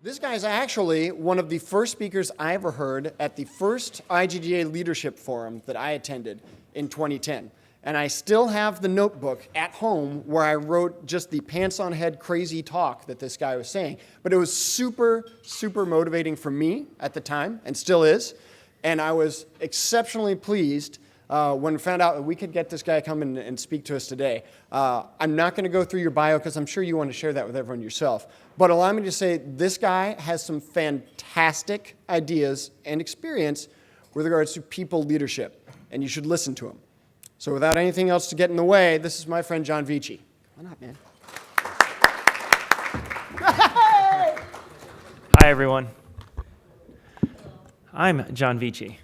This guy's actually one of the first speakers I ever heard at the first IGDA Leadership Forum that I attended in 2010. And I still have the notebook at home where I wrote just the pants-on-head crazy talk that this guy was saying. But it was super, super motivating for me at the time, and still is. And I was exceptionally pleased when we found out that we could get this guy come in and speak to us today. I'm not going to go through your bio because I'm sure you want to share that with everyone yourself. But allow me to say this guy has some fantastic ideas and experience with regards to people leadership, and you should listen to him. So without anything else to get in the way, this is my friend John Vechey. Come on up, man. Hi, everyone. I'm John Vechey,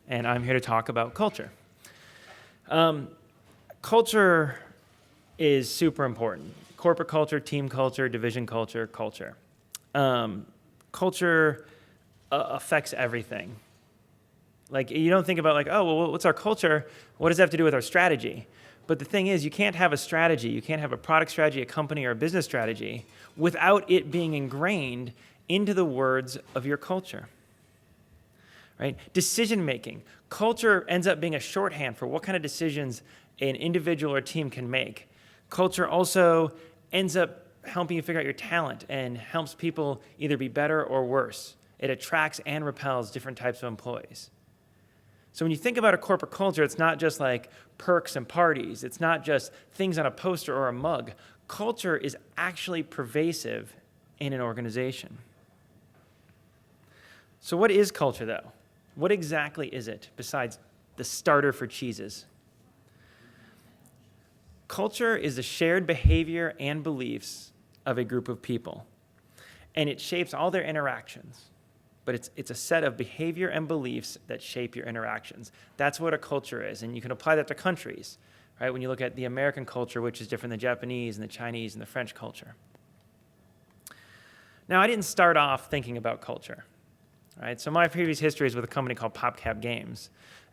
and I'm here to talk about culture. Culture is super important. Corporate culture, team culture, division culture, culture. Culture affects everything. Like, you don't think about like, oh, well, what's our culture? What does that have to do with our strategy? But the thing is, you can't have a strategy. You can't have a product strategy, a company, or a business strategy without it being ingrained into the words of your culture. Right? Decision making. Culture ends up being a shorthand for what kind of decisions an individual or team can make. Culture also ends up helping you figure out your talent and helps people either be better or worse. It attracts and repels different types of employees. So when you think about a corporate culture, it's not just like perks and parties. It's not just things on a poster or a mug. Culture is actually pervasive in an organization. So what is culture, though? What exactly is it besides the starter for cheeses? Culture is the shared behavior and beliefs of a group of people, and it shapes all their interactions. But it's a set of behavior and beliefs that shape your interactions. That's what a culture is, and you can apply that to countries, right? When you look at the American culture, which is different than the Japanese and the Chinese and the French culture. Now, I didn't start off thinking about culture. Right, so my previous history is with a company called PopCap Games,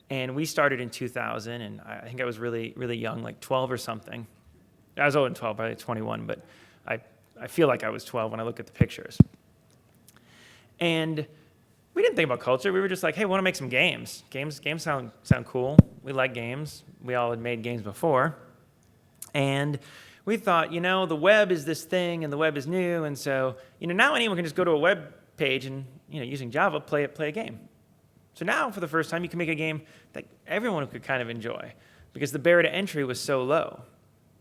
and we started in 2000, and I think I was really, really young, like 12 or something. I was older than 12, probably 21, but I feel like I was 12 when I look at the pictures. And we didn't think about culture. We were just like, hey, we want to make some games. Games sound cool. We like games. We all had made games before. And we thought, the web is this thing, and the web is new, and so, now anyone can just go to a web page and, using Java, play a game. So now, for the first time, you can make a game that everyone could kind of enjoy because the barrier to entry was so low.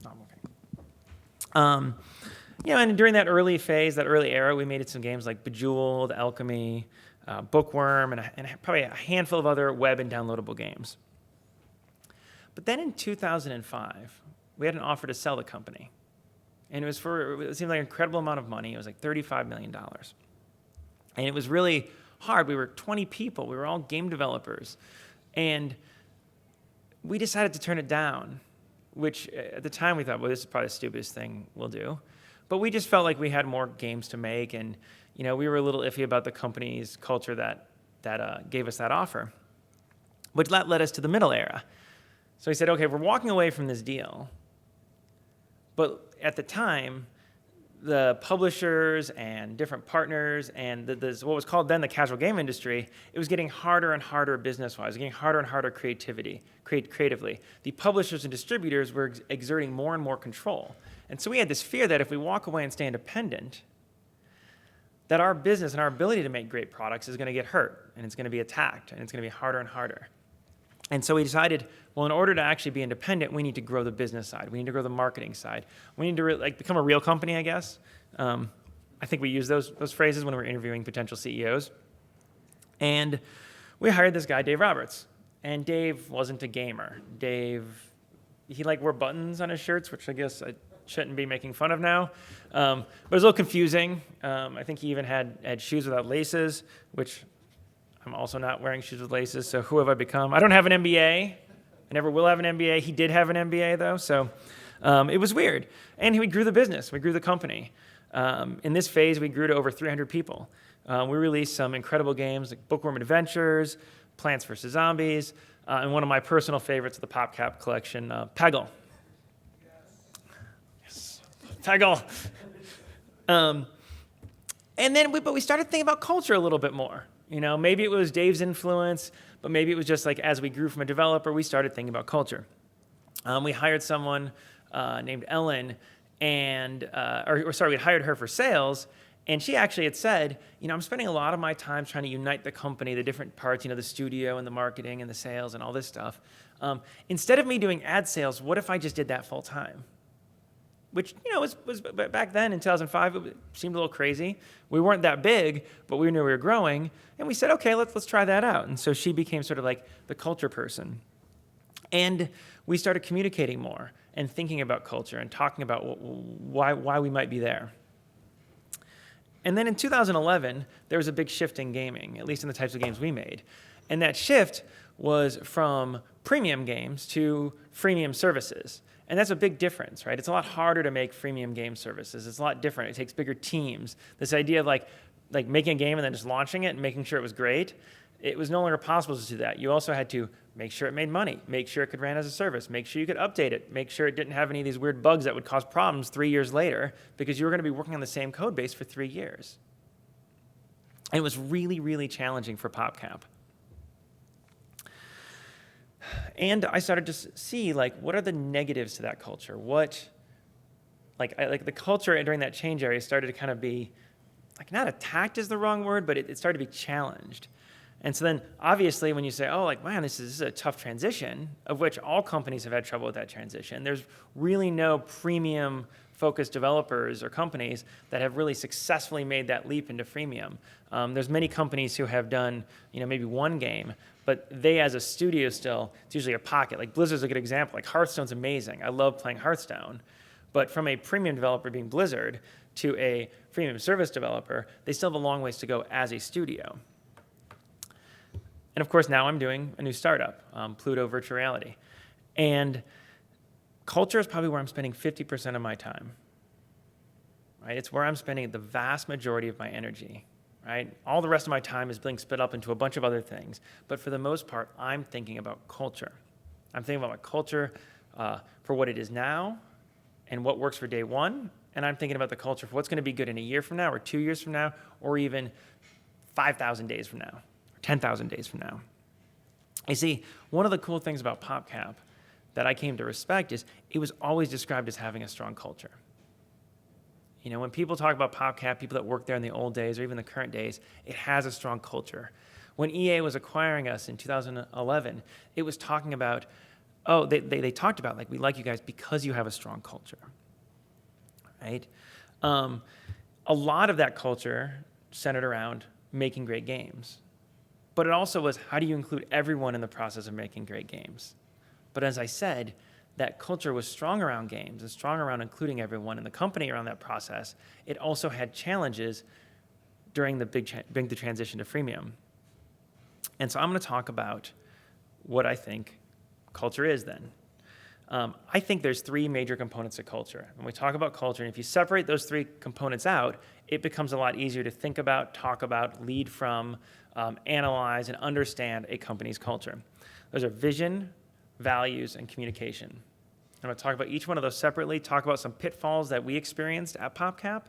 Oh, I'm okay. And during that early phase, that early era, we made some games like Bejeweled, Alchemy, Bookworm, and probably a handful of other web and downloadable games. But then in 2005, we had an offer to sell the company. And it seemed like an incredible amount of money. It was like $35 million. And it was really hard. We were 20 people. We were all game developers. And we decided to turn it down, which at the time we thought, well, this is probably the stupidest thing we'll do. But we just felt like we had more games to make, and we were a little iffy about the company's culture that gave us that offer. Which that led us to the middle era. So we said, okay, we're walking away from this deal. But at the time, the publishers and different partners and what was called then the casual game industry, it was getting harder and harder business-wise, getting harder and harder creatively. The publishers and distributors were exerting more and more control. And so we had this fear that if we walk away and stay independent, that our business and our ability to make great products is going to get hurt, and it's going to be attacked, and it's going to be harder and harder. And so we decided, well, in order to actually be independent, we need to grow the business side. We need to grow the marketing side. We need to become a real company, I guess. I think we used those phrases when we were interviewing potential CEOs. And we hired this guy, Dave Roberts. And Dave wasn't a gamer. Dave, he wore buttons on his shirts, which I guess I shouldn't be making fun of now. But it was a little confusing. I think he even had shoes without laces, which I'm also not wearing shoes with laces, so who have I become? I don't have an MBA. I never will have an MBA. He did have an MBA, though, so it was weird. And we grew the business. We grew the company. In this phase, we grew to over 300 people. We released some incredible games like Bookworm Adventures, Plants vs. Zombies, and one of my personal favorites of the PopCap collection, Peggle. Yes. Peggle. But we started thinking about culture a little bit more. Maybe it was Dave's influence, but maybe it was just like as we grew from a developer, we started thinking about culture. We hired someone named Ellen, we hired her for sales, and she actually had said, I'm spending a lot of my time trying to unite the company, the different parts, the studio and the marketing and the sales and all this stuff. Instead of me doing ad sales, what if I just did that full time? Which, was back then in 2005, it seemed a little crazy. We weren't that big, but we knew we were growing. And we said, okay, let's try that out. And so she became sort of like the culture person. And we started communicating more and thinking about culture and talking about why we might be there. And then in 2011, there was a big shift in gaming, at least in the types of games we made. And that shift was from premium games to freemium services. And that's a big difference, right? It's a lot harder to make freemium game services. It's a lot different. It takes bigger teams. This idea of like making a game and then just launching it and making sure it was great, it was no longer possible to do that. You also had to make sure it made money, make sure it could run as a service, make sure you could update it, make sure it didn't have any of these weird bugs that would cause problems 3 years later because you were going to be working on the same code base for 3 years. And it was really, really challenging for PopCap. And I started to see, what are the negatives to that culture? The culture during that change area started to kind of be, not attacked is the wrong word, but it started to be challenged. And so then, obviously, when you say, man, this is a tough transition, of which all companies have had trouble with that transition, there's really no premium-focused developers or companies that have really successfully made that leap into freemium. There's many companies who have done, maybe one game, but they, as a studio still, it's usually a pocket. Like Blizzard's a good example. Like Hearthstone's amazing. I love playing Hearthstone. But from a premium developer being Blizzard to a freemium service developer, they still have a long ways to go as a studio. And of course, now I'm doing a new startup, Pluto Virtual Reality. And culture is probably where I'm spending 50% of my time. Right? It's where I'm spending the vast majority of my energy. Right? All the rest of my time is being split up into a bunch of other things. But for the most part, I'm thinking about culture. I'm thinking about my culture for what it is now and what works for day one. And I'm thinking about the culture for what's going to be good in a year from now or 2 years from now or even 5,000 days from now or 10,000 days from now. You see, one of the cool things about PopCap that I came to respect is it was always described as having a strong culture. When people talk about PopCap, people that worked there in the old days or even the current days, it has a strong culture. When EA was acquiring us in 2011, it was talking about, they talked about, we like you guys because you have a strong culture, right? A lot of that culture centered around making great games. But it also was, how do you include everyone in the process of making great games? But as I said, that culture was strong around games and strong around including everyone in the company around that process. It also had challenges during the big transition to freemium. And so I'm going to talk about what I think culture is then. I think there's 3 major components to culture. When we talk about culture, and if you separate those 3 components out, it becomes a lot easier to think about, talk about, lead from, analyze, and understand a company's culture. Those are vision, values, and communication. I'm going to talk about each one of those separately, talk about some pitfalls that we experienced at PopCap,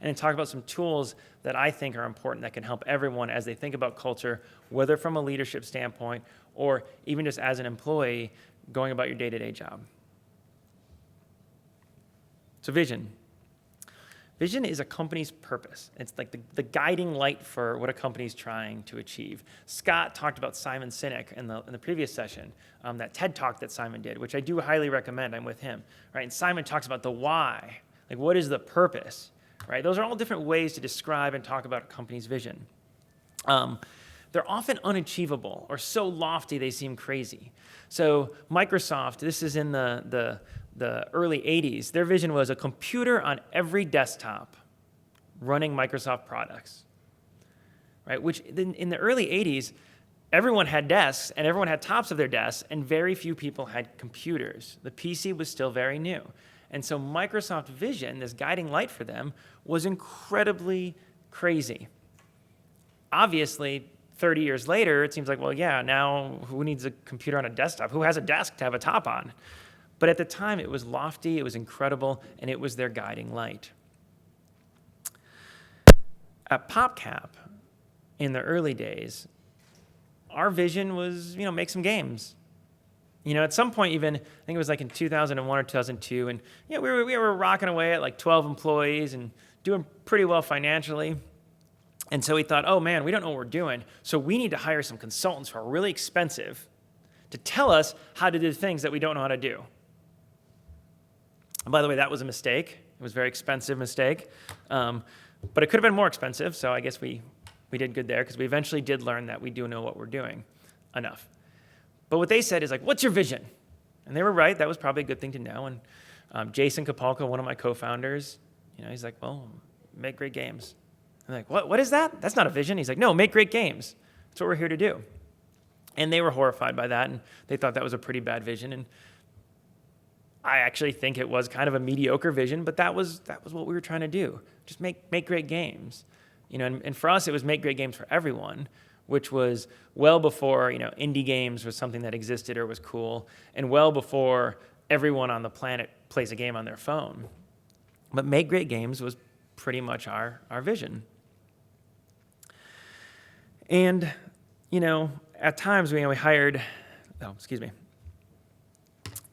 and then talk about some tools that I think are important that can help everyone as they think about culture, whether from a leadership standpoint or even just as an employee going about your day-to-day job. So vision. Vision is a company's purpose. It's like the guiding light for what a company's trying to achieve. Scott talked about Simon Sinek in the previous session, that TED Talk that Simon did, which I do highly recommend. I'm with him, right? And Simon talks about the why, like what is the purpose, right? Those are all different ways to describe and talk about a company's vision. They're often unachievable or so lofty they seem crazy. So Microsoft, this is in the early 80s, their vision was a computer on every desktop running Microsoft products, right? Which in the early 80s, everyone had desks and everyone had tops of their desks and very few people had computers. The PC was still very new. And so Microsoft vision, this guiding light for them, was incredibly crazy. Obviously, 30 years later, it seems like, well, yeah, now who needs a computer on a desktop? Who has a desk to have a top on? But at the time, it was lofty, it was incredible, and it was their guiding light. At PopCap, in the early days, our vision was, make some games. At some point even, I think it was like in 2001 or 2002, and we were rocking away at like 12 employees and doing pretty well financially. And so we thought, oh man, we don't know what we're doing, so we need to hire some consultants who are really expensive to tell us how to do things that we don't know how to do. And by the way, that was a mistake. It was a very expensive mistake. But it could have been more expensive, so I guess we did good there because we eventually did learn that we do know what we're doing enough. But what they said is like, what's your vision? And they were right. That was probably a good thing to know. And Jason Kapalka, one of my co-founders, he's like, well, make great games. I'm like, what is that? That's not a vision. He's like, no, make great games. That's what we're here to do. And they were horrified by that, and they thought that was a pretty bad vision. And I actually think it was kind of a mediocre vision, but that was what we were trying to do. Just make great games. And for us, it was make great games for everyone, which was well before, indie games was something that existed or was cool, and well before everyone on the planet plays a game on their phone. But make great games was pretty much our vision. And, at times we hired,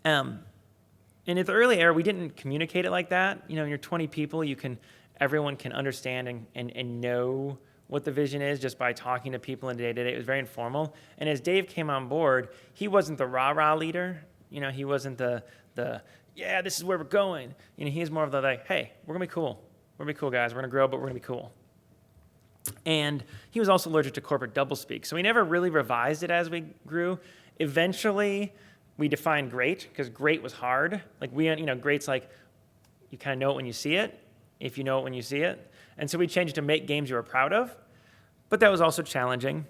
and in the early era, we didn't communicate it like that. When you're 20 people, everyone can understand and know what the vision is just by talking to people in day-to-day. It was very informal. And as Dave came on board, he wasn't the rah-rah leader. He wasn't the yeah, this is where we're going. He was more of the like, hey, we're going to be cool. We're going to be cool, guys. We're going to grow, but we're going to be cool. And he was also allergic to corporate doublespeak. So we never really revised it as we grew. Eventually, we defined great because great was hard. Like great's like you kind of know it when you see it, if you know it when you see it. And so we changed it to make games you were proud of. But that was also challenging.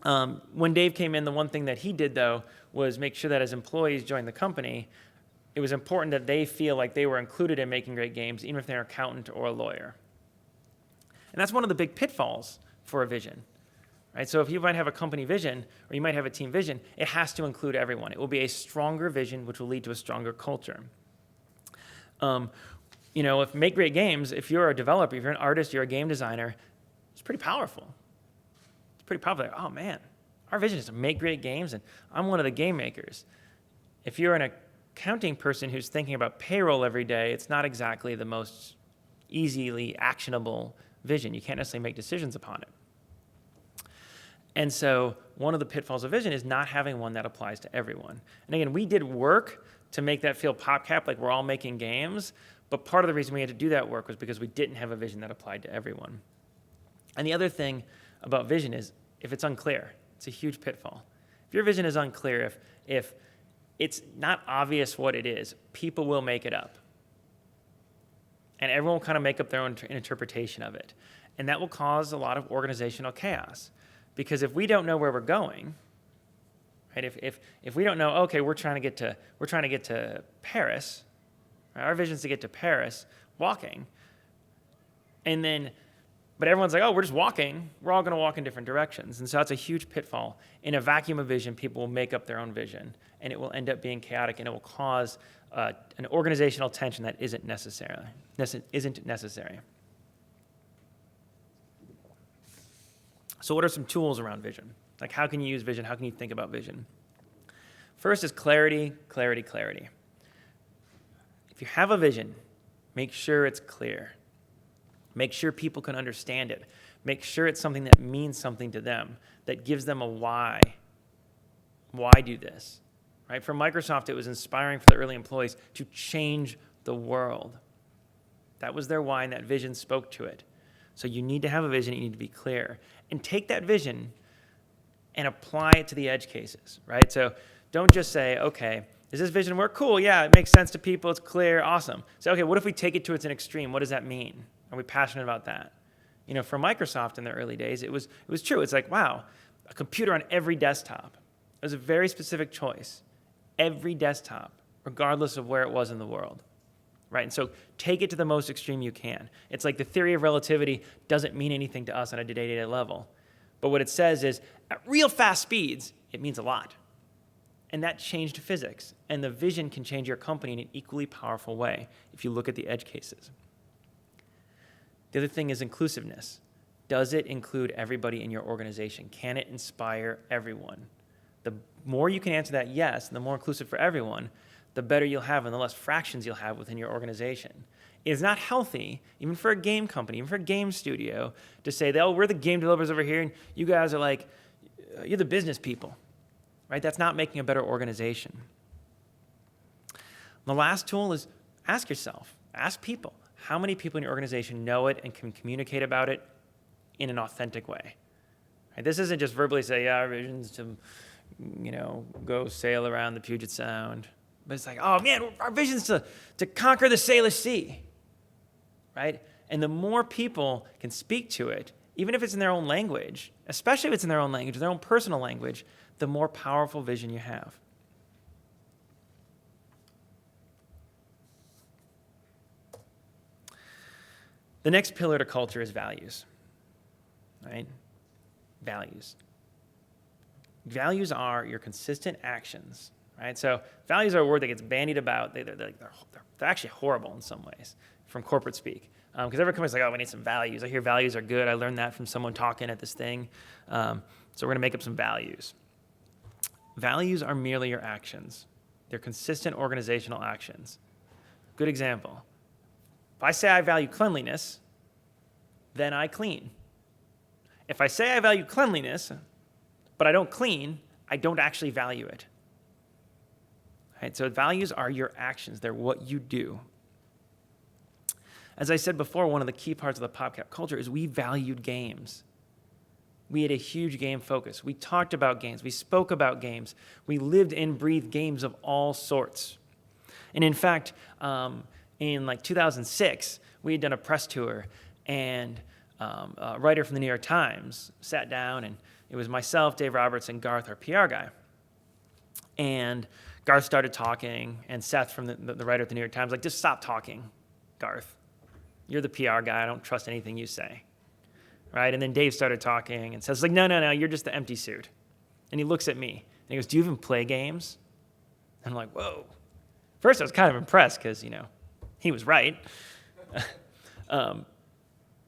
When Dave came in, the one thing that he did, though, was make sure that as employees joined the company, it was important that they feel like they were included in making great games, even if they're an accountant or a lawyer. And that's one of the big pitfalls for a vision. Right? So if you might have a company vision or you might have a team vision, it has to include everyone. It will be a stronger vision, which will lead to a stronger culture. If make great games, if you're a developer, if you're an artist, you're a game designer, it's pretty powerful. It's pretty powerful. Like, oh man, our vision is to make great games, and I'm one of the game makers. If you're an accounting person who's thinking about payroll every day, it's not exactly the most easily actionable vision. You can't necessarily make decisions upon it. And so one of the pitfalls of vision is not having one that applies to everyone. And again, we did work to make that feel PopCap, like we're all making games, but part of the reason we had to do that work was because we didn't have a vision that applied to everyone. And the other thing about vision is if it's unclear, it's a huge pitfall. If your vision is unclear, if it's not obvious what it is, people will make it up. And everyone will kind of make up their own interpretation of it. And that will cause a lot of organizational chaos. Because if we don't know where we're going, right? If we don't know, okay, we're trying to get to Paris. Right? Our vision is to get to Paris walking. But everyone's like, oh, we're just walking. We're all going to walk in different directions. And so that's a huge pitfall. In a vacuum of vision, people will make up their own vision, and it will end up being chaotic, and it will cause an organizational tension that isn't necessary. So what are some tools around vision? Like how can you use vision? How can you think about vision? First is clarity, clarity, clarity. If you have a vision, make sure it's clear. Make sure people can understand it. Make sure it's something that means something to them, that gives them a why. Why do this? Right? For Microsoft, it was inspiring for the early employees to change the world. That was their why, and that vision spoke to it. So you need to have a vision, you need to be clear. And take that vision and apply it to the edge cases, right? So don't just say, okay, does this vision work? Cool, yeah, it makes sense to people, it's clear, awesome. So, okay, what if we take it to its extreme? What does that mean? Are we passionate about that? For Microsoft in the early days, it was true. It's like, wow, a computer on every desktop. It was a very specific choice. Every desktop, regardless of where it was in the world. Right? And so take it to the most extreme you can. It's like the theory of relativity doesn't mean anything to us on a day-to-day level. But what it says is, at real fast speeds, it means a lot. And that changed physics. And the vision can change your company in an equally powerful way if you look at the edge cases. The other thing is inclusiveness. does it include everybody in your organization? Can it inspire everyone? The more you can answer that yes, and the more inclusive for everyone, the better you'll have and the less fractions you'll have within your organization. It is not healthy, even for a game company, even for a game studio, to say, oh, we're the game developers over here, and you guys are like, you're the business people, right? That's not making a better organization. The last tool is ask yourself, ask people, how many people in your organization know it and can communicate about it in an authentic way? Right? This isn't just verbally say, yeah, our vision's to, go sail around the Puget Sound. But it's like, oh man, our vision's to conquer the Salish Sea, right? And the more people can speak to it, even if it's in their own language, especially if it's in their own language, their own personal language, the more powerful vision you have. The next pillar to culture is values, right? Values. Values are your consistent actions, right? So values are a word that gets bandied about. They're actually horrible in some ways from corporate speak. Because every company's like, oh, we need some values. I hear values are good. I learned that from someone talking at this thing. So we're going to make up some values. Values are merely your actions. They're consistent organizational actions. Good example. If I say I value cleanliness, then I clean. If I say I value cleanliness, but I don't clean, I don't actually value it. Right? So values are your actions. They're what you do. As I said before, one of the key parts of the PopCap culture is we valued games. We had a huge game focus. We talked about games. We spoke about games. We lived and breathed games of all sorts. And in fact, in 2006, we had done a press tour, and a writer from the New York Times sat down, and it was myself, Dave Roberts, and Garth, our PR guy. And Garth started talking, and Seth from the writer at the New York Times, like, just stop talking, Garth. You're the PR guy. I don't trust anything you say. Right? And then Dave started talking, and Seth's like, no, you're just the empty suit. And he looks at me, and he goes, do you even play games? And I'm like, whoa. First, I was kind of impressed because, he was right. But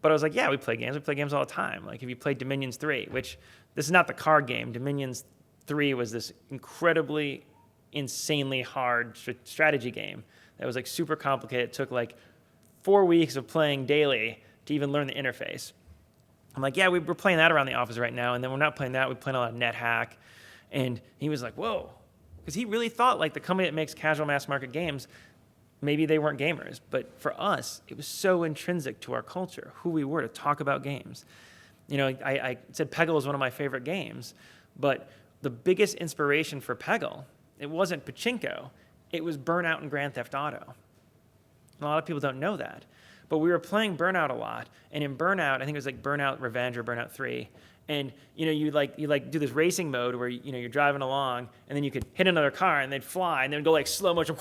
I was like, yeah, we play games. We play games all the time. Like, if you played Dominions 3, which this is not the card game. Dominions 3 was this incredibly, insanely hard strategy game that was, super complicated. It took, 4 weeks of playing daily to even learn the interface. I'm like, yeah, we're playing that around the office right now, and then we're not playing that. We're playing a lot of NetHack. And he was like, whoa. Because he really thought, the company that makes casual mass market games, maybe they weren't gamers. But for us, it was so intrinsic to our culture, who we were, to talk about games. I said Peggle is one of my favorite games, but the biggest inspiration for Peggle, it wasn't Pachinko. It was Burnout and Grand Theft Auto. A lot of people don't know that. But we were playing Burnout a lot, and in Burnout, I think it was Burnout Revenge or Burnout 3, and you do this racing mode where you're driving along, and then you could hit another car and they'd fly, and then go slow motion,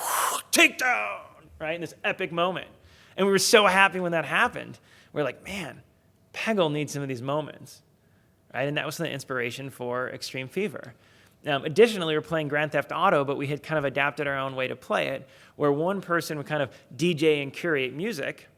takedown, right? In this epic moment. And we were so happy when that happened. We're like, man, Peggle needs some of these moments, right? And that was the inspiration for Extreme Fever. Additionally, we were playing Grand Theft Auto, but we had kind of adapted our own way to play it, where one person would kind of DJ and curate music,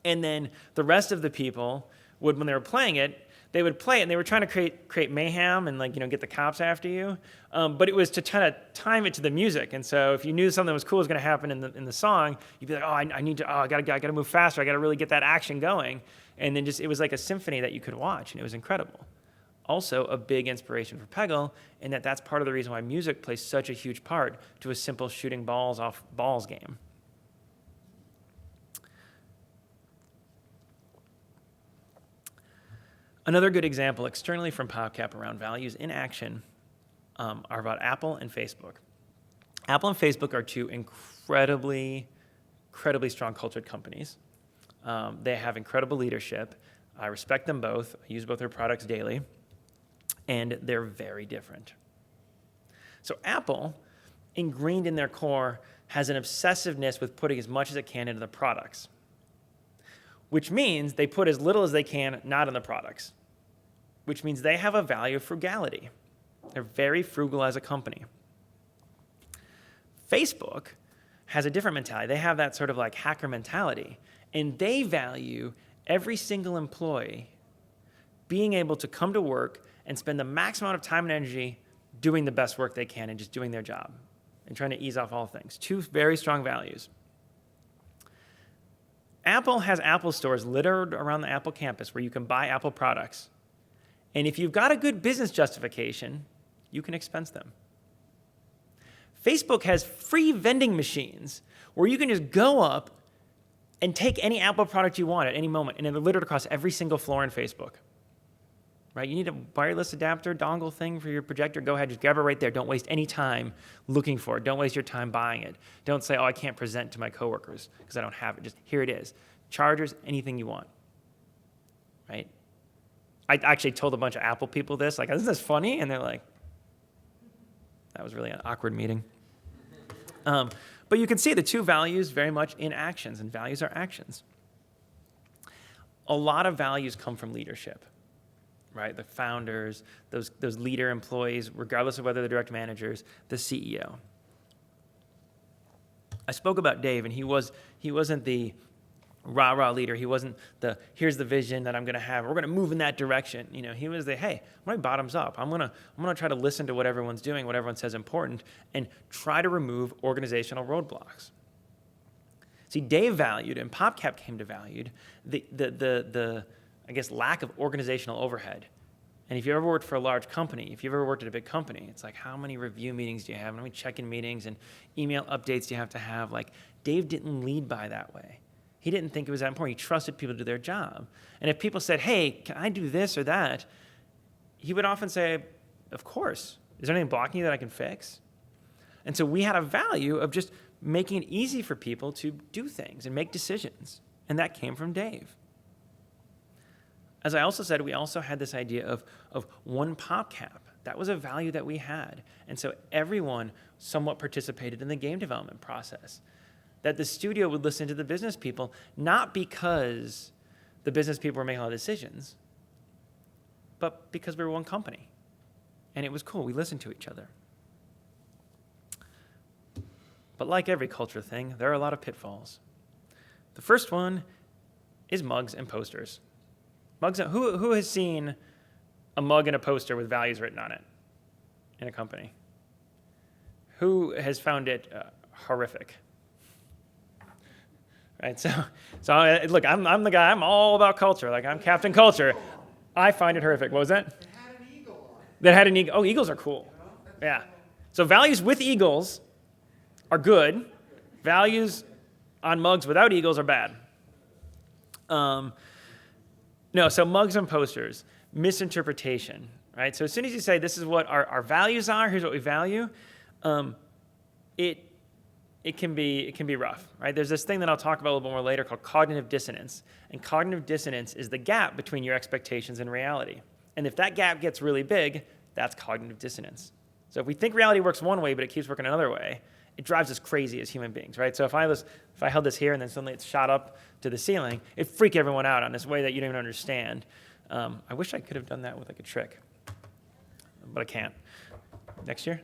and then the rest of the people would, when they were playing it, they would play it, and they were trying to create mayhem and get the cops after you. But it was to try to time it to the music. And so if you knew something was cool was going to happen in the song, you'd be like, I gotta move faster. I gotta really get that action going. And then it was like a symphony that you could watch, and it was incredible. Also, a big inspiration for Peggle, and that's part of the reason why music plays such a huge part to a simple shooting balls off balls game. Another good example externally from PopCap around values in action are about Apple and Facebook. Apple and Facebook are two incredibly strong cultured companies. They have incredible leadership. I respect them both. I use both their products daily. And they're very different. So Apple, ingrained in their core, has an obsessiveness with putting as much as it can into the products, which means they put as little as they can not in the products, which means they have a value of frugality. They're very frugal as a company. Facebook has a different mentality. They have that sort of hacker mentality, and they value every single employee being able to come to work and spend the maximum amount of time and energy doing the best work they can and just doing their job and trying to ease off all things. Two very strong values. Apple has Apple stores littered around the Apple campus where you can buy Apple products. And if you've got a good business justification, you can expense them. Facebook has free vending machines where you can just go up and take any Apple product you want at any moment, and they're littered across every single floor in Facebook. Right? You need a wireless adapter, dongle thing for your projector, go ahead, just grab it right there. Don't waste any time looking for it. Don't waste your time buying it. Don't say, oh, I can't present to my coworkers because I don't have it. Just here it is. Chargers, anything you want. Right? I actually told a bunch of Apple people this, like, isn't this funny? And they're like, that was really an awkward meeting. But you can see the two values very much in actions, and values are actions. A lot of values come from leadership. Right, the founders, those leader employees, regardless of whether they're direct managers, the CEO. I spoke about Dave, and he wasn't the rah-rah leader. He wasn't the, here's the vision that I'm going to have. We're going to move in that direction. You know, he was the, hey, I'm going bottoms up. I'm going to try to listen to what everyone's doing, what everyone says important, and try to remove organizational roadblocks. See, Dave valued, and PopCap came to value, the I guess, lack of organizational overhead. And if you ever worked for a large company, if you've ever worked at a big company, it's like, how many review meetings do you have? How many check-in meetings and email updates do you have to have? Like, Dave didn't lead by that way. He didn't think it was that important. He trusted people to do their job. And if people said, hey, can I do this or that? He would often say, of course. Is there anything blocking you that I can fix? And so we had a value of just making it easy for people to do things and make decisions. And that came from Dave. As I also said, we also had this idea of one PopCap. That was a value that we had. And so everyone somewhat participated in the game development process. That the studio would listen to the business people, not because the business people were making all the decisions, but because we were one company. And it was cool. We listened to each other. But like every culture thing, there are a lot of pitfalls. The first one is mugs and posters. Mugs. Who has seen a mug and a poster with values written on it in a company? Who has found it horrific? Right. So look, I'm the guy. I'm all about culture. Like, I'm Captain Culture. I find it horrific. What was that? It had an eagle on it. That had an eagle. Oh, eagles are cool. Yeah. So values with eagles are good. Values on mugs without eagles are bad. No, so mugs and posters, misinterpretation, right? So as soon as you say this is what our values are, here's what we value, it can be rough, right? There's this thing that I'll talk about a little bit more later called cognitive dissonance. And cognitive dissonance is the gap between your expectations and reality. And if that gap gets really big, that's cognitive dissonance. So if we think reality works one way, but it keeps working another way, it drives us crazy as human beings, right? So if I held this here and then suddenly it's shot up to the ceiling, it'd freak everyone out on this way that you don't even understand. I wish I could have done that with like a trick, but I can't. Next year?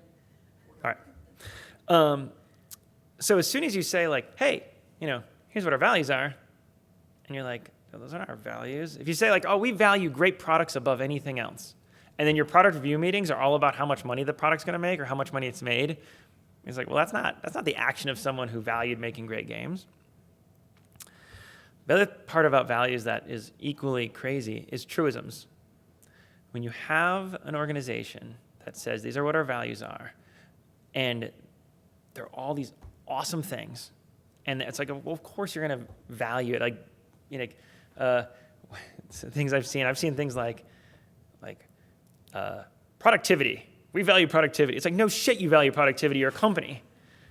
All right. So as soon as you say like, hey, here's what our values are, and you're like, oh, those aren't our values. If you say like, oh, we value great products above anything else, and then your product review meetings are all about how much money the product's going to make or how much money it's made, it's like, well, that's not the action of someone who valued making great games. The other part about values that is equally crazy is truisms. When you have an organization that says these are what our values are, and they're all these awesome things, and it's like, well, of course you're going to value it. Like, things I've seen things like productivity. We value productivity. It's like, no shit, you value productivity. You're a company,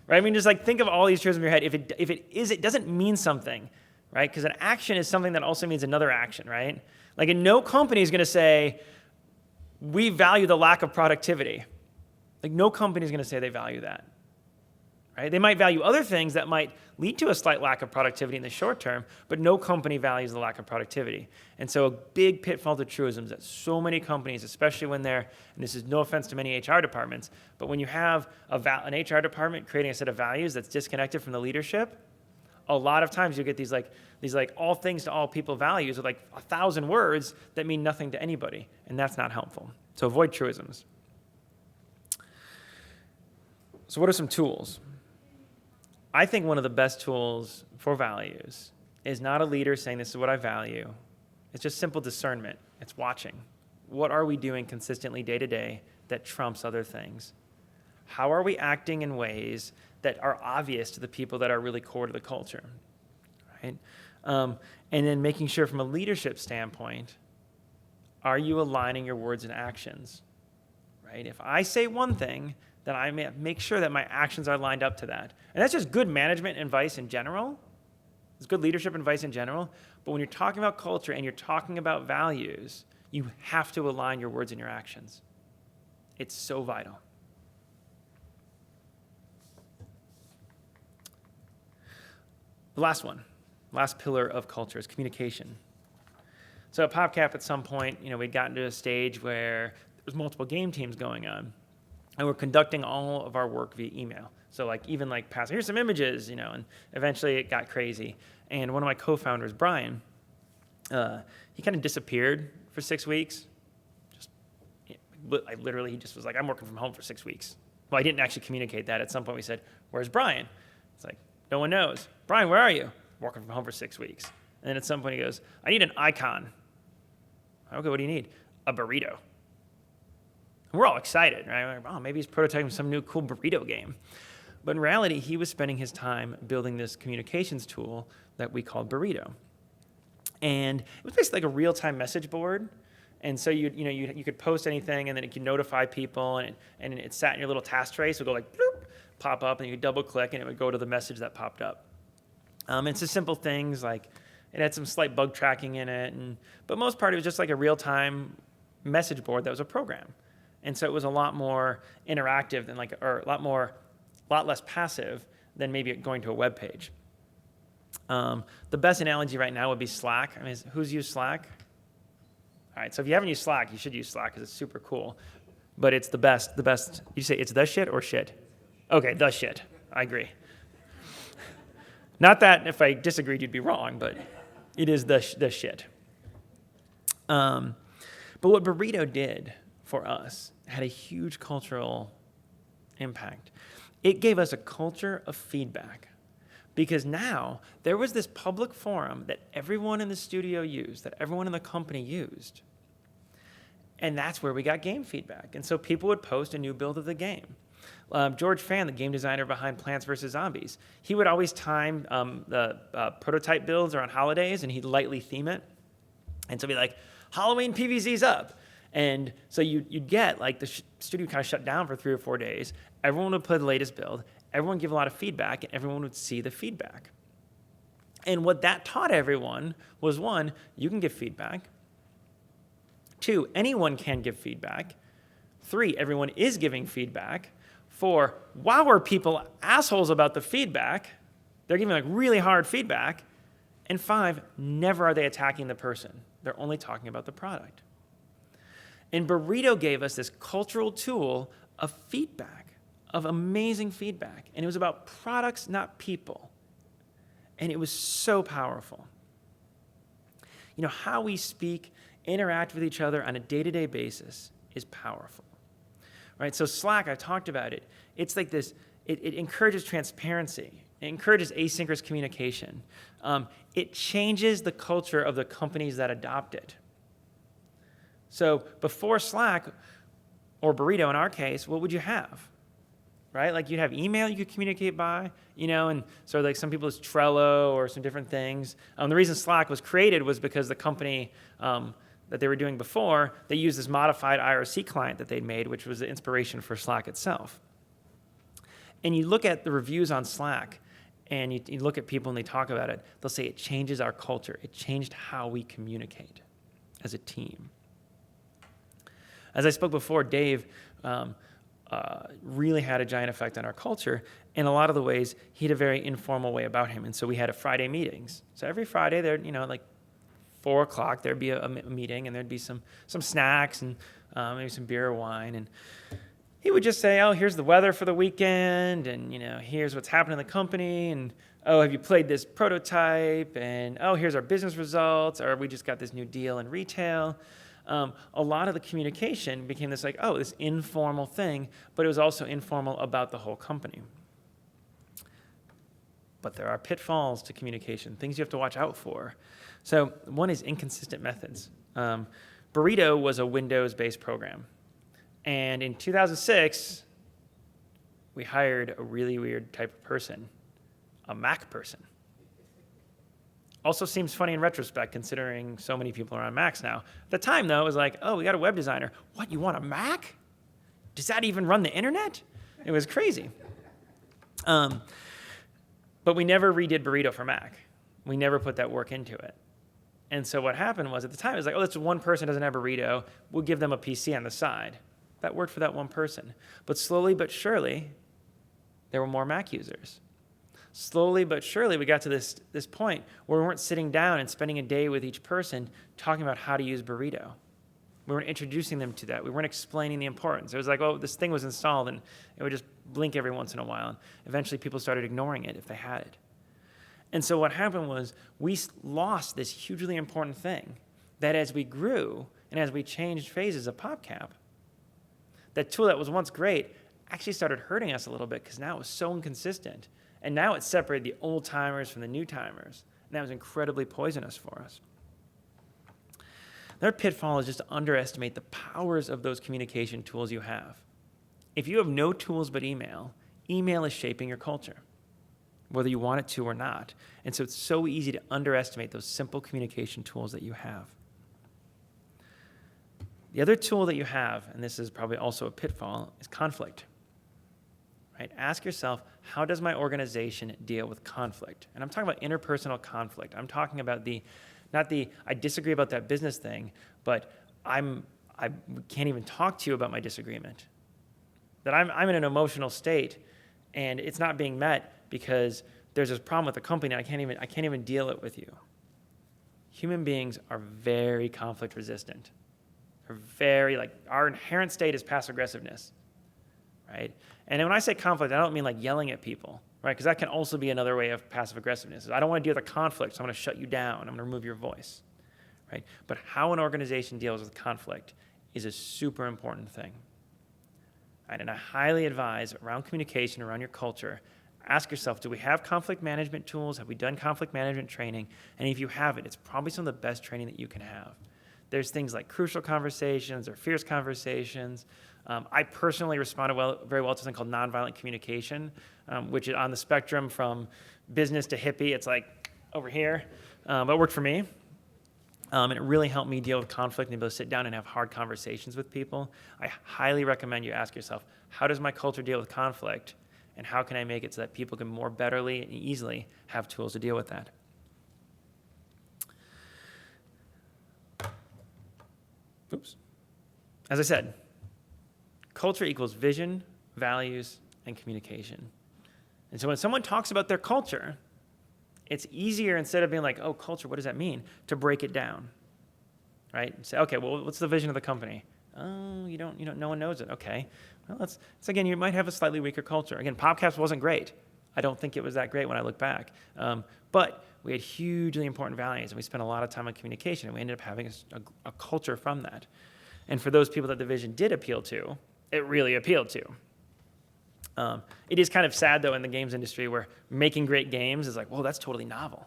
right? I mean, just like think of all these truisms in your head. If it doesn't mean something, right? Because an action is something that also means another action, right? Like, no company is going to say, we value the lack of productivity. Like, no company is going to say they value that, right? They might value other things that might lead to a slight lack of productivity in the short term, but no company values the lack of productivity. And so a big pitfall to truisms that so many companies, especially when they're, and this is no offense to many HR departments, but when you have an HR department creating a set of values that's disconnected from the leadership, a lot of times you get these all things to all people values with like 1,000 words that mean nothing to anybody, and that's not helpful. So avoid truisms. So what are some tools? I think one of the best tools for values is not a leader saying this is what I value. It's just simple discernment. It's watching. What are we doing consistently day to day that trumps other things? How are we acting in ways that are obvious to the people that are really core to the culture, right? And then making sure from a leadership standpoint, are you aligning your words and actions, right? If I say one thing, then I make sure that my actions are lined up to that. And that's just good management advice in general. It's good leadership advice in general. But when you're talking about culture and you're talking about values, you have to align your words and your actions. It's so vital. The last pillar of culture is communication. So at PopCap at some point, we'd gotten to a stage where there was multiple game teams going on. And we're conducting all of our work via email. So even passing, here's some images, and eventually it got crazy. And one of my co-founders, Brian, he kind of disappeared for 6 weeks. He just was like, I'm working from home for 6 weeks. Well, I didn't actually communicate that. At some point we said, where's Brian? It's like, no one knows. Brian, where are you? Working from home for 6 weeks. And then at some point he goes, I need an icon. Okay, what do you need? A burrito. We're all excited, right? We're like, oh, maybe he's prototyping some new cool burrito game. But in reality, he was spending his time building this communications tool that we called Burrito. And it was basically like a real-time message board. And so you could post anything, and then it could notify people, and it sat in your little task tray, so it would go like, bloop, pop up, and you could double-click, and it would go to the message that popped up. It's just simple things like it had some slight bug tracking in it, but most part it was just like a real-time message board that was a program. And so it was a lot more interactive than a lot less passive than maybe going to a web page. The best analogy right now would be Slack. I mean, who's used Slack? All right, so if you haven't used Slack, you should use Slack because it's super cool. But it's the best. You say it's the shit or shit? Okay, the shit. I agree. Not that if I disagreed, you'd be wrong, but it is the shit. But what Burrito did for us had a huge cultural impact. It gave us a culture of feedback because now there was this public forum that everyone in the studio used, that everyone in the company used. And that's where we got game feedback. And so people would post a new build of the game. George Fan, the game designer behind Plants vs. Zombies, he would always time the prototype builds around holidays, and he'd lightly theme it. And so it'd be like, Halloween PVZ's up. And so you'd get, the studio kind of shut down for 3 or 4 days. Everyone would play the latest build. Everyone would give a lot of feedback, and everyone would see the feedback. And what that taught everyone was, 1, you can give feedback. 2, anyone can give feedback. 3, everyone is giving feedback. 4, wow, are people assholes about the feedback? They're giving really hard feedback. And 5, never are they attacking the person. They're only talking about the product. And Burrito gave us this cultural tool of feedback, of amazing feedback. And it was about products, not people. And it was so powerful. How we speak, interact with each other on a day-to-day basis is powerful. Right? So Slack, I talked about it. It's like this, it encourages transparency. It encourages asynchronous communication. It changes the culture of the companies that adopt it. So before Slack, or Burrito in our case, what would you have? Right? You'd have email you could communicate by, and so some people use Trello or some different things. The reason Slack was created was because the company that they were doing before, they used this modified IRC client that they'd made, which was the inspiration for Slack itself. And you look at the reviews on Slack, and you look at people and they talk about it, they'll say it changes our culture. It changed how we communicate as a team. As I spoke before, Dave really had a giant effect on our culture. In a lot of the ways, he had a very informal way about him. And so we had Friday meetings. So every Friday, there, 4 o'clock, there'd be a meeting, and there'd be some snacks and maybe some beer or wine. And he would just say, oh, here's the weather for the weekend, and here's what's happening in the company, and oh, have you played this prototype, and oh, here's our business results, or we just got this new deal in retail. A lot of the communication became this this informal thing, but it was also informal about the whole company. But there are pitfalls to communication, things you have to watch out for. So one is inconsistent methods. Burrito was a Windows-based program. And in 2006, we hired a really weird type of person, a Mac person. Also seems funny in retrospect, considering so many people are on Macs now. At the time, though, it was like, oh, we got a web designer. What, you want a Mac? Does that even run the internet? It was crazy. But we never redid Burrito for Mac. We never put that work into it. And so what happened was, at the time, it was like, oh, that's one person doesn't have Burrito. We'll give them a PC on the side. That worked for that one person. But slowly but surely, there were more Mac users. Slowly but surely, we got to this point where we weren't sitting down and spending a day with each person talking about how to use Burrito. We weren't introducing them to that. We weren't explaining the importance. It was like, oh, this thing was installed, and it would just blink every once in a while. And eventually, people started ignoring it if they had it. And so what happened was we lost this hugely important thing that as we grew and as we changed phases of PopCap, that tool that was once great actually started hurting us a little bit because now it was so inconsistent. And now it separated the old timers from the new timers. And that was incredibly poisonous for us. Another pitfall is just to underestimate the powers of those communication tools you have. If you have no tools but email, email is shaping your culture, whether you want it to or not. And so it's so easy to underestimate those simple communication tools that you have. The other tool that you have, and this is probably also a pitfall, is conflict. Right? Ask yourself, how does my organization deal with conflict? And I'm talking about interpersonal conflict. I'm talking about not the I disagree about that business thing, but I can't even talk to you about my disagreement. That I'm in an emotional state, and it's not being met because there's this problem with the company, and I can't even deal it with you. Human beings are very conflict resistant. They're very, our inherent state is passive aggressiveness, right? And when I say conflict, I don't mean yelling at people, right? Because that can also be another way of passive aggressiveness. I don't want to deal with a conflict, so I'm going to shut you down. I'm going to remove your voice, right? But how an organization deals with conflict is a super important thing. Right? And I highly advise around communication, around your culture, ask yourself, do we have conflict management tools? Have we done conflict management training? And if you haven't, it's probably some of the best training that you can have. There's things like crucial conversations or fierce conversations. I personally responded very well to something called nonviolent communication, which is on the spectrum from business to hippie. It's over here, but it worked for me. And it really helped me deal with conflict and be able to sit down and have hard conversations with people. I highly recommend you ask yourself, how does my culture deal with conflict? And how can I make it so that people can more betterly and easily have tools to deal with that? Oops. As I said, culture equals vision, values, and communication. And so when someone talks about their culture, it's easier, instead of being like, oh, culture, what does that mean, to break it down, right? And say, okay, well, what's the vision of the company? Oh, no one knows it. Okay. Well, it's again, you might have a slightly weaker culture. Again, PopCap wasn't great. I don't think it was that great when I look back. But we had hugely important values, and we spent a lot of time on communication, and we ended up having a culture from that. And for those people that the vision did appeal to, it really appealed to. It is kind of sad, though, in the games industry where making great games is like, whoa, that's totally novel.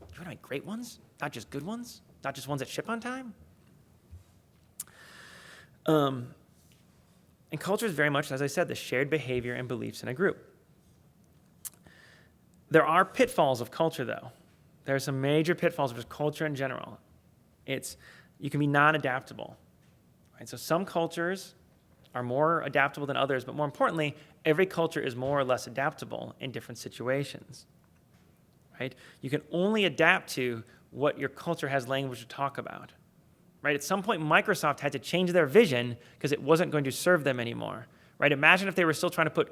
You want to make great ones? Not just good ones? Not just ones that ship on time? And culture is very much, as I said, the shared behavior and beliefs in a group. There are pitfalls of culture, though. There are some major pitfalls of just culture in general. You can be non-adaptable. Right? So some cultures are more adaptable than others, but more importantly, every culture is more or less adaptable in different situations. Right? You can only adapt to what your culture has language to talk about. Right? At some point, Microsoft had to change their vision because it wasn't going to serve them anymore. Right? Imagine if they were still trying to put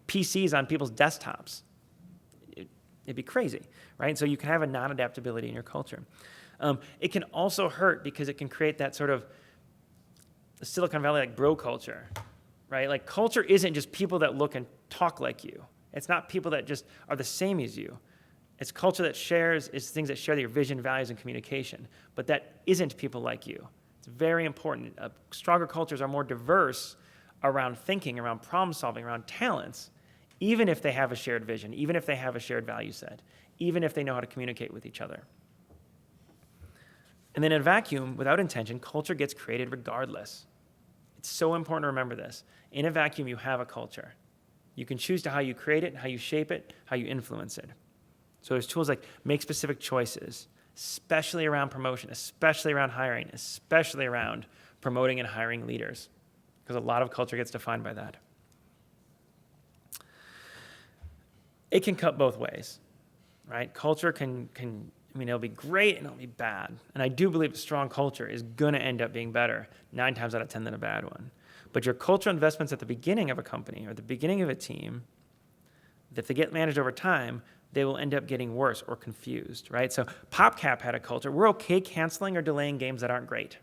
PCs on people's desktops. It'd be crazy, right? So you can have a non-adaptability in your culture. It can also hurt because it can create that sort of Silicon Valley bro culture, right? Like culture isn't just people that look and talk like you. It's not people that just are the same as you. It's culture that shares, it's things that share your vision, values, and communication. But that isn't people like you. It's very important. Stronger cultures are more diverse around thinking, around problem solving, around talents, even if they have a shared vision, even if they have a shared value set, even if they know how to communicate with each other. And then in a vacuum, without intention, culture gets created regardless. It's so important to remember this. In a vacuum, you have a culture. You can choose to how you create it, how you shape it, how you influence it. So there's tools like make specific choices, especially around promotion, especially around hiring, especially around promoting and hiring leaders, because a lot of culture gets defined by that. It can cut both ways, right? Culture can it'll be great and it'll be bad. And I do believe a strong culture is going to end up being better 9 times out of 10 than a bad one. But your cultural investments at the beginning of a company or the beginning of a team, if they get managed over time, they will end up getting worse or confused, right? So PopCap had a culture. We're okay canceling or delaying games that aren't great.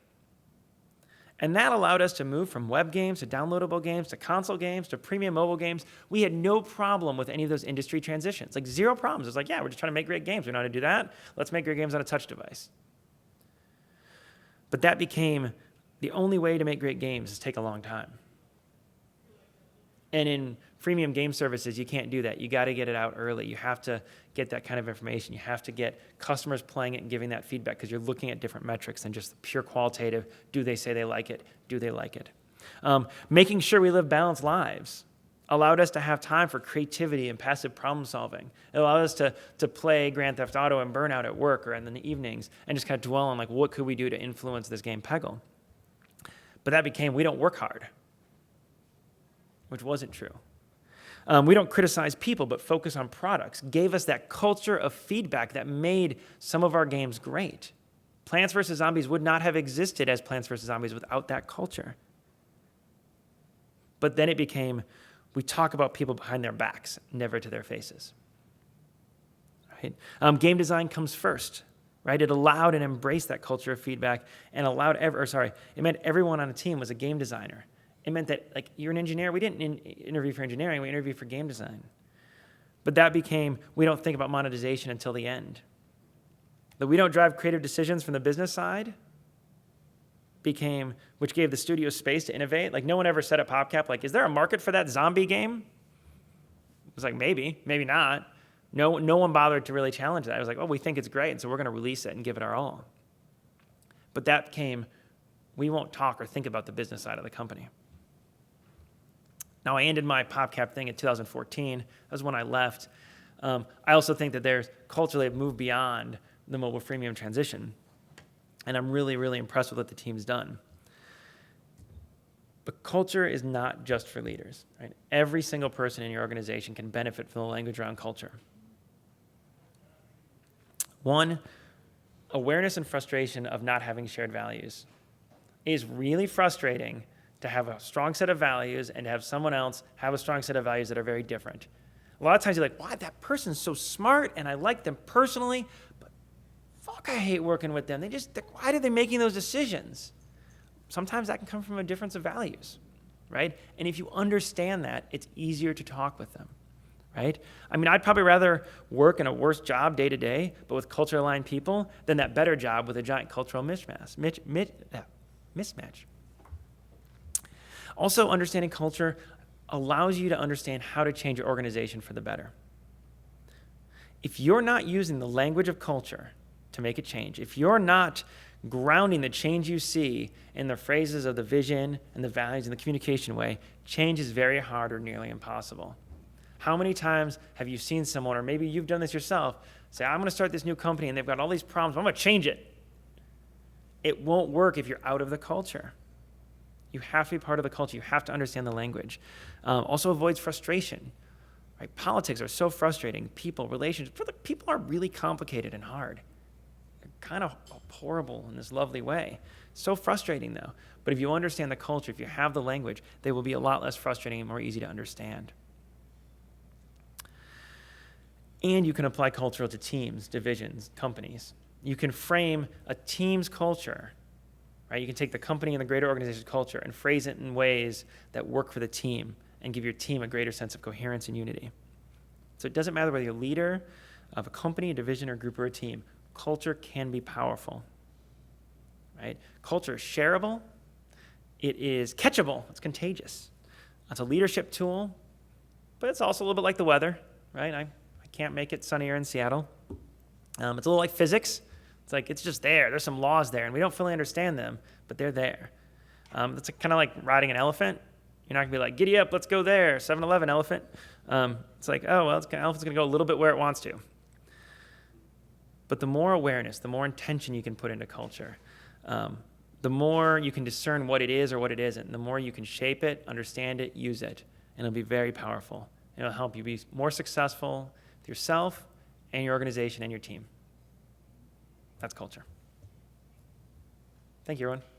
And that allowed us to move from web games to downloadable games to console games to premium mobile games. We had no problem with any of those industry transitions, like zero problems. It's like, yeah, we're just trying to make great games. We know how to do that. Let's make great games on a touch device. But that became the only way to make great games is take a long time. And in freemium game services, you can't do that. You got to get it out early. You have to get that kind of information. You have to get customers playing it and giving that feedback because you're looking at different metrics than just the pure qualitative. Do they say they like it? Do they like it? Making sure we live balanced lives allowed us to have time for creativity and passive problem solving. It allowed us to play Grand Theft Auto and Burnout at work or in the evenings and just kind of dwell on like, what could we do to influence this game Peggle? But that became, we don't work hard, which wasn't true. We don't criticize people, but focus on products. Gave us that culture of feedback that made some of our games great. Plants vs. Zombies would not have existed as Plants vs. Zombies without that culture. But then it became, we talk about people behind their backs, never to their faces. Right? Game design comes first, right? It allowed and embraced that culture of feedback and allowed, it meant everyone on a team was a game designer. It meant that, like, you're an engineer. We didn't interview for engineering. We interviewed for game design. But that became, we don't think about monetization until the end. That we don't drive creative decisions from the business side became, which gave the studio space to innovate. Like, no one ever said at PopCap, like, is there a market for that zombie game? It was like, maybe not. No one bothered to really challenge that. It was like, oh, we think it's great, and so we're going to release it and give it our all. But that came, we won't talk or think about the business side of the company. Now, I ended my PopCap thing in 2014. That was when I left. I also think that there's culturally have moved beyond the mobile freemium transition. And I'm really, really impressed with what the team's done. But culture is not just for leaders, right? Every single person in your organization can benefit from the language around culture. 1, awareness and frustration of not having shared values. It is really frustrating to have a strong set of values and to have someone else have a strong set of values that are very different. A lot of times you're like, wow, that person's so smart and I like them personally, but fuck, I hate working with them. Why are they making those decisions? Sometimes that can come from a difference of values, right? And if you understand that, it's easier to talk with them, right? I mean, I'd probably rather work in a worse job day to day, but with culture-aligned people, than that better job with a giant cultural mismatch. Also, understanding culture allows you to understand how to change your organization for the better. If you're not using the language of culture to make a change, if you're not grounding the change you see in the phrases of the vision and the values and the communication way, change is very hard or nearly impossible. How many times have you seen someone, or maybe you've done this yourself, say, I'm going to start this new company and they've got all these problems, I'm going to change it. It won't work if you're out of the culture. You have to be part of the culture. You have to understand the language. Also avoids frustration. Right? Politics are so frustrating. People, relationships, people are really complicated and hard. They're kind of horrible in this lovely way. So frustrating, though. But if you understand the culture, if you have the language, they will be a lot less frustrating and more easy to understand. And you can apply culture to teams, divisions, companies. You can frame a team's culture, right? You can take the company and the greater organization's culture and phrase it in ways that work for the team and give your team a greater sense of coherence and unity. So it doesn't matter whether you're a leader of a company, a division, or a group, or a team. Culture can be powerful, right? Culture is shareable. It is catchable. It's contagious. It's a leadership tool, but it's also a little bit like the weather, right? I can't make it sunnier in Seattle. It's a little like physics. It's like it's just there. There's some laws there, and we don't fully understand them, but they're there. It's kind of like riding an elephant. You're not going to be like, giddy up, let's go there, 7-Eleven elephant. It's like, oh, well, elephant's going to go a little bit where it wants to. But the more awareness, the more intention you can put into culture, the more you can discern what it is or what it isn't, and the more you can shape it, understand it, use it, and it'll be very powerful. It'll help you be more successful with yourself and your organization and your team. That's culture. Thank you, everyone.